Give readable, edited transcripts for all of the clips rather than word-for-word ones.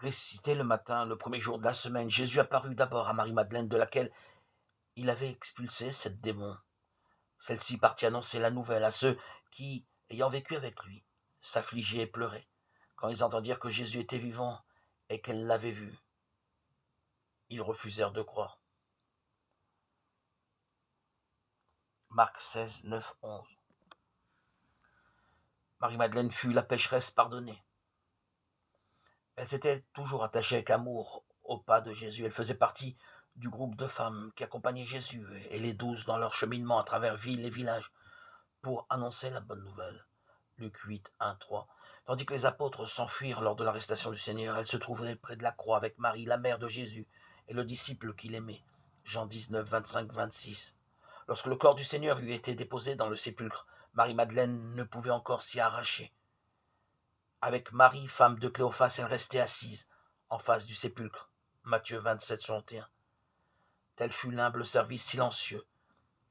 Ressuscité le matin, le premier jour de la semaine, Jésus apparut d'abord à Marie-Madeleine, de laquelle il avait expulsé sept démons. Celle-ci partit annoncer la nouvelle à ceux qui, ayant vécu avec lui, s'affligeaient et pleuraient, quand ils entendirent que Jésus était vivant et qu'elle l'avait vu. Ils refusèrent de croire. Marc 16, 9, 11. Marie-Madeleine fut la pécheresse pardonnée. Elle s'était toujours attachée avec amour au pas de Jésus. Elle faisait partie du groupe de femmes qui accompagnaient Jésus et les 12 dans leur cheminement à travers villes et villages pour annoncer la bonne nouvelle. Luc 8, 1, 3. Tandis que les apôtres s'enfuirent lors de l'arrestation du Seigneur, elle se trouvait près de la croix avec Marie, la mère de Jésus, et le disciple qu'il aimait. Jean 19, 25, 26. Lorsque le corps du Seigneur eut été déposé dans le sépulcre, Marie-Madeleine ne pouvait encore s'y arracher. Avec Marie, femme de Cléophas, elle restait assise en face du sépulcre. Matthieu 27, 61. Tel fut l'humble service silencieux,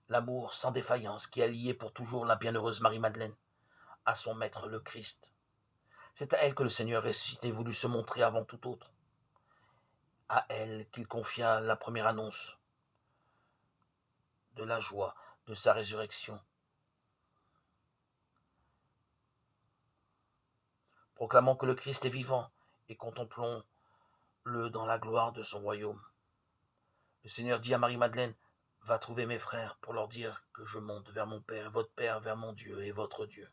l'amour sans défaillance qui a lié pour toujours la bienheureuse Marie-Madeleine à son maître le Christ. C'est à elle que le Seigneur ressuscité voulut se montrer avant tout autre. À elle qu'il confia la première annonce de la joie de sa résurrection. Proclamons que le Christ est vivant et contemplons-le dans la gloire de son royaume. Le Seigneur dit à Marie-Madeleine, va trouver mes frères pour leur dire que je monte vers mon Père, votre Père, vers mon Dieu et votre Dieu.